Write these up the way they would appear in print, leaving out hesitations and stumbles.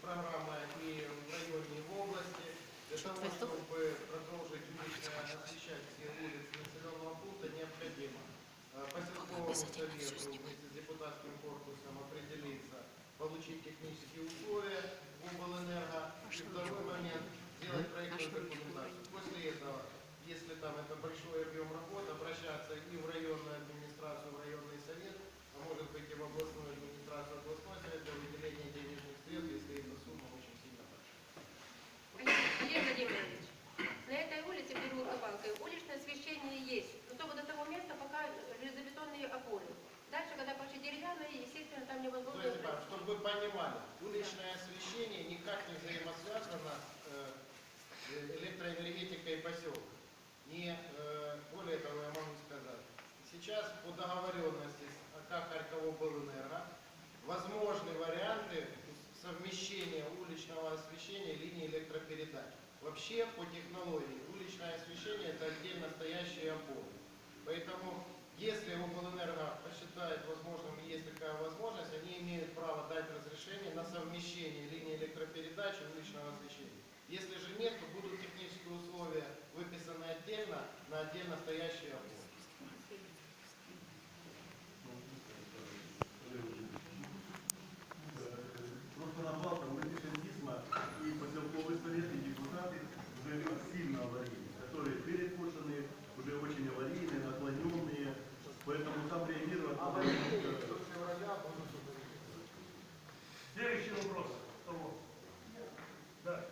программа и в районе, и в области. Для того, чтобы продолжить освещать все улицы населенного пункта, необходимо поселковому совету вместе с депутатским корпусом определиться, получить технические условия облэнерго. И второй момент – сделать проектную документацию. После этого, если там это большой объем работ, обращаться и в районную администрацию, в районный совет, а может быть и в областную администрацию, областной совет для выделения денежных средств, если эта сумма очень сильно большая. Илья Владимирович, на этой улице переулка Палкой уличное освещение есть, но только до того места, пока железобетонные опоры. Дальше, когда пошли деревянные, естественно, там невозможно... Чтобы вы понимали, уличное освещение никак не взаимосвязано с электроэнергетикой поселка. Более того, я могу сказать, сейчас по договоренности с АК Харьковоблэнерго возможны варианты совмещения уличного освещения и линии электропередач. Вообще, по технологии, уличное освещение – это отдельно стоящие опоры. Поэтому, если облэнерго посчитает возможным, есть такая возможность, они имеют право дать разрешение на совмещение линии электропередач и уличного освещения. Если же нет, то будут технические условия выписаны отдельно на отдельно стоящие опоры. Просто на Балках мы пишем письма, и поселковые советы, и депутаты уже сильно аварийные, которые перекошенные, уже очень аварийные, наклоненные, поэтому там реагировать... Следующий вопрос. Да.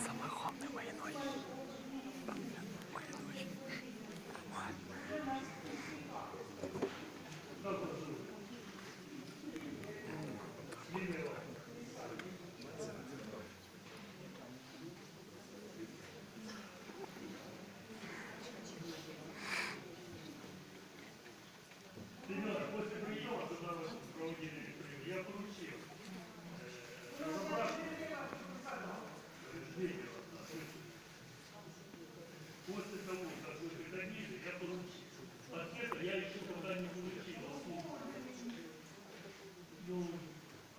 Самогонной войной. Ребята, после приема, когда вы проводили прием, я поручил разобраться после того, как вы приходили, я поручил. Пакета я еще когда не получил. Ну,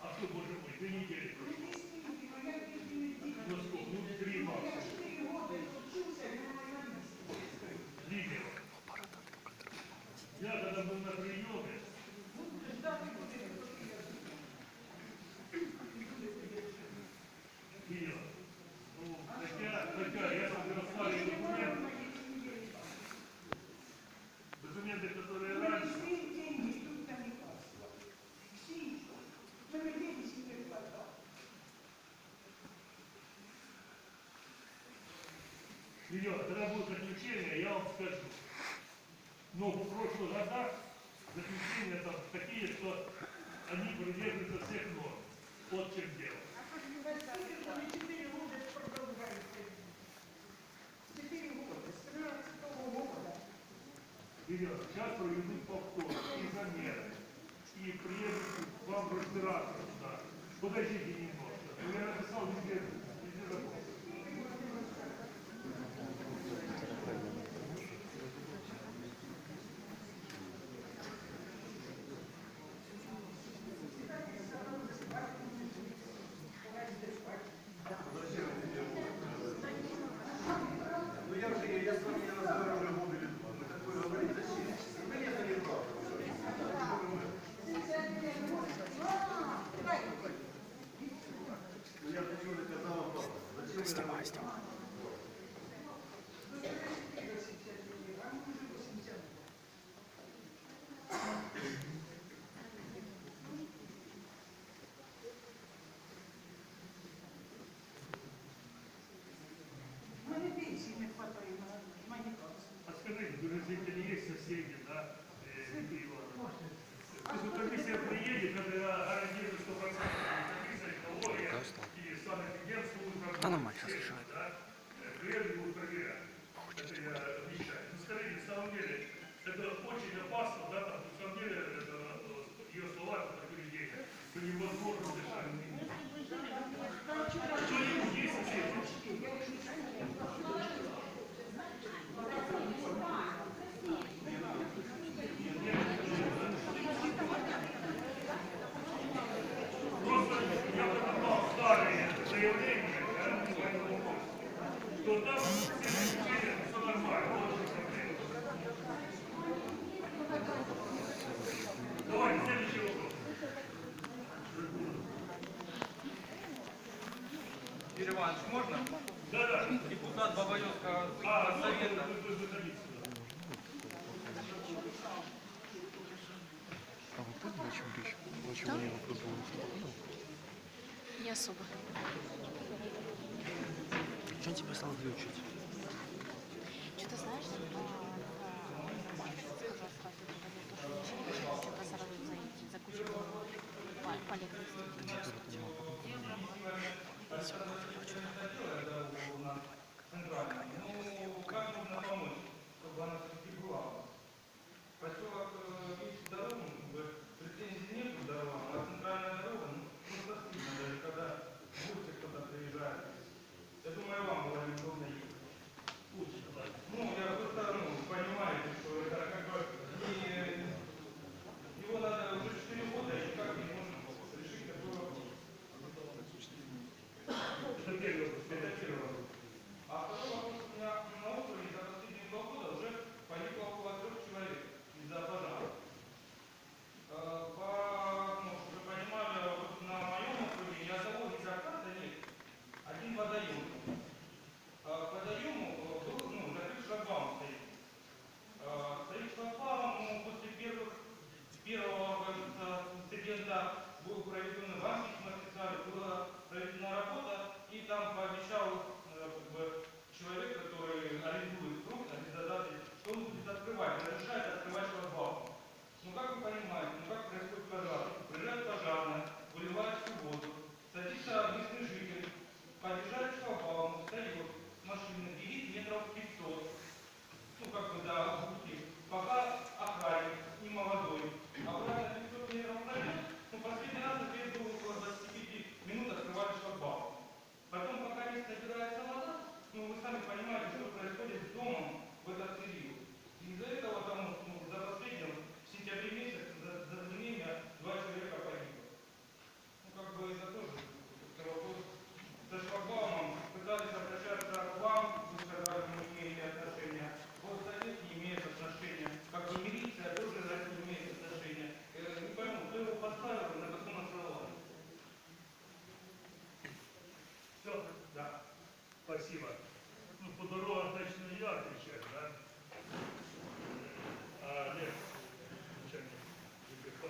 а что, боже мой, 2 недели прошло. Ну сколько? Ну, 3 максимум. Лидеров. Я когда был на приеме, Киева, ну, хотя я там рассматривал документы, которые раньше, Киева, когда будет заключение, я вам скажу. Но в прошлых годах заключения там такие, что они придерживаются всех норм. Вот в чем дело. Ребята, сейчас проведут повтор и замеры. И приедут к вам разбираться туда. Подождите немножко. Я написал везде закон. Я с вами не разговариваю годы или два. Вы такое говорите, зачем? Вы не это не правда. Я хочу доказать. Подскажите, выразители есть соседи, да? Если комиссия приедет, это я гарантирую 100%. Комиссия, экология и санэпидемслужба. Она мать сейчас решает. Да? Клиенты будут проверять. Это я обещаю. Ну, скажите, на самом деле, это очень опасно, да, там, на самом деле, это, ее слова, это поведение, что невозможно дышать. Что-нибудь есть соседи? Просто я поднимал старые заявления, да, что там все заключения, все нормально, вот эта проблема. Давайте, следующий вопрос. Юрий Иванович, можно? Да-да. Депутат Бабаевского А, совета. вы заходите сюда. А вы поняли, о чем речь? О чем у меня вопрос был? Не особо. Что тебя стал выучить? Что-то знаешь, сказал сразу, что ничего не решается, это сразу за кучу полезности. Ну, как можно помочь, чтобы она все-таки была? Поселок есть дорогу, претензий нет к дорогам, а центральная дорога, ну, стыдно, даже когда в гости кто-то приезжает. Я думаю, вам было неудобно ехать. Ну, я просто, понимаете, что это как бы его надо уже 4 года, и никак не можем решить такой вопрос. Это первый вопрос. Это первый вопрос. А второй вопрос у меня на острове за последние 2 года уже погибло около 3 человек из-за пожара. Чтобы вы понимали, вот на моем округе ни одного изократа нет. Один водоем. К водоему был закрыт шлагбаум стоит. Стоит шлагбаум, после первого инцидента был проведен ванкичный официаль, была проведена работа, и там пообещал человек, который арендует круг, арендодатель, что он будет открывать, разрешает открывать шлагбаум. Ну как вы понимаете, как происходит пожар? Приезжает пожарная, выливает всю воду, садится местный житель, подъезжает к шлагбауму, встает с машины, едет метров 500, до пути, пока охранник, не молодой, обратно 500 метров пройдет, последний раз ответ был около 25 минут открывали шлагбаум. Потом, пока не набирается вода, вы сами понимаете, что происходит с домом в этот период. Из-за этого там, за последним, в сентябре месяце, за 2 дня 2 человека погибло. Это тоже вопрос. Со шлагбаумом пытались обращаться к вам, вы сказали, вы не имеете отношения. Горсовет не имеет отношения. Милиция тоже не имеет отношения. Не пойму, кто его поставил, на каком основании. Все? Да. Спасибо. По дорогам точно я отвечаю, да? А нет, начальник ЖКХ,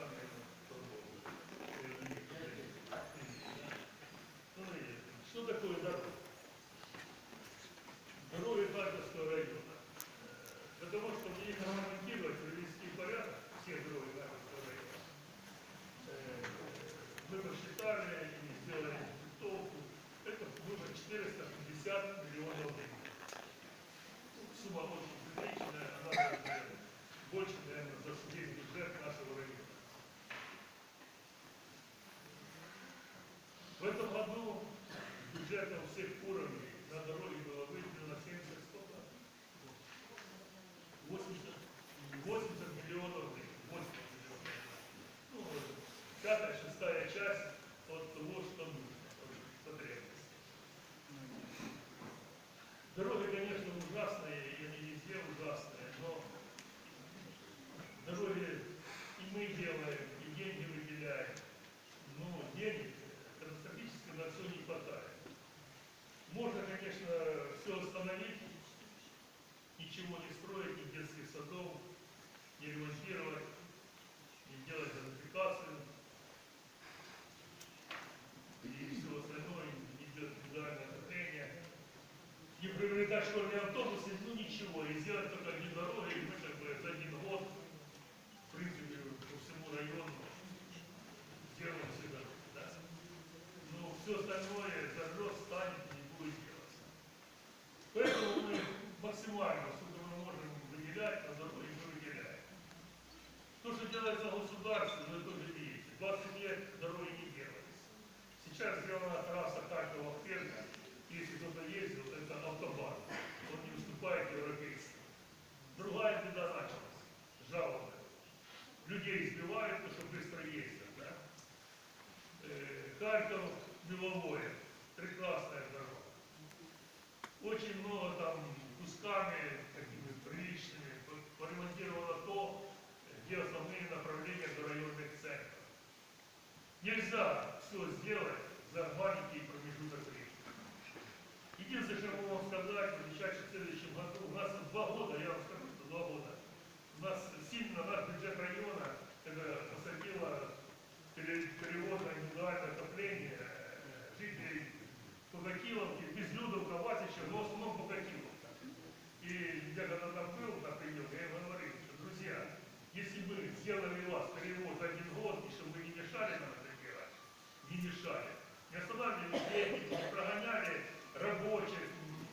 что такое дорога? Дороги Харьковского района. Для того, чтобы их ремонтировать, привести в порядок, все дороги Харьковского района, мы посчитали и сделали диктовку. Это было 450 миллионов гривен. Сумма очень приличная, она больше, наверное, за весь бюджет нашего района. В этом году бюджетом всех уровней на дороге было выделено 80 миллионов гривен. 80 миллионов. Пятая, шестая часть от того, что нужно, потребность. Дороги, конечно, ужасные, и они везде ужасные, но дороги и мы делаем, и деньги выделяем, но денег катастрофически на все не хватает. Можно, конечно, все остановить, ничего не строить, ни детских садов, не ремонтировать, не делать газификацию. И все остальное идет индивидуальное отопление. Не приобретать школьные автобусы, сделать только одни дороги, и мы как бы за один год, в принципе, по всему району сделаем все дороги. Да? Но все остальное зарос, станет и не будет делаться. Поэтому мы максимально, сколько мы можем выделять, на дороги мы выделяем. То, что делается государством, вы тоже видите. 20 лет дороги не делались. Сейчас сделана трасса Харькова-Пермь. Если кто-то ездил, это автобан. Он не уступает европейскому. Другая беда началась. Жалобы. Людей избивают, потому что быстро ездят. Да? Харьков, Беловое. Прекрасная дорога. Очень много там кусками, такими приличными, поремонтировано то, где основные направления до районных центров. Нельзя все сделать за маленький промежуток времени. Единственное, что я могу вам сказать, обещать, что в следующем году, у нас 2 года, я вам скажу, что 2 года, у нас сильно наш бюджет района посадило переводное индивидуальное отопление жителей Покатиловки, Безлюдовка, Васича, но в основном Покатиловка. И я когда там был на приеме, я им говорил, что, друзья, если бы сделали у вас перевод за 1 год, и чтобы вы не мешали нам это делать, не мешали, не останавливали деньги, не прогоняли рабочих,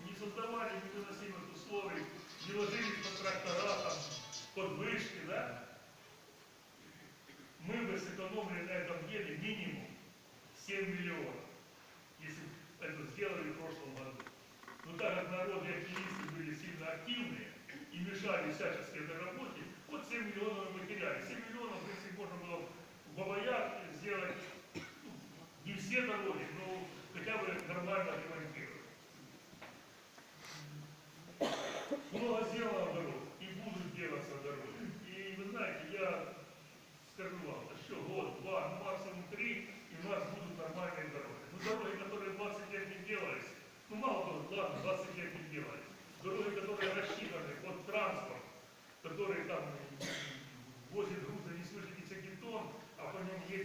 не создавали невыносимых условий, не ложились под трактора, там, под вышки, да, мы бы сэкономили на этом деле минимум 7 миллионов, если бы это сделали в прошлом году. Но так как народы и активисты были сильно активные и мешали всячески этой работе, вот 7 миллионов мы потеряли. 7 миллионов, если можно было в Бабаях сделать, ну, не все дороги, но хотя бы нормально ремонтировать. Много сделано дорог и будут делаться дороги. И вы знаете, я скажу вам, еще год, 2, ну максимум 3, и у нас будут нормальные дороги. Ну дороги, которые 20 лет не делались, ну мало того, ладно, 20 лет не делались. Дороги, которые рассчитаны под транспорт, которые там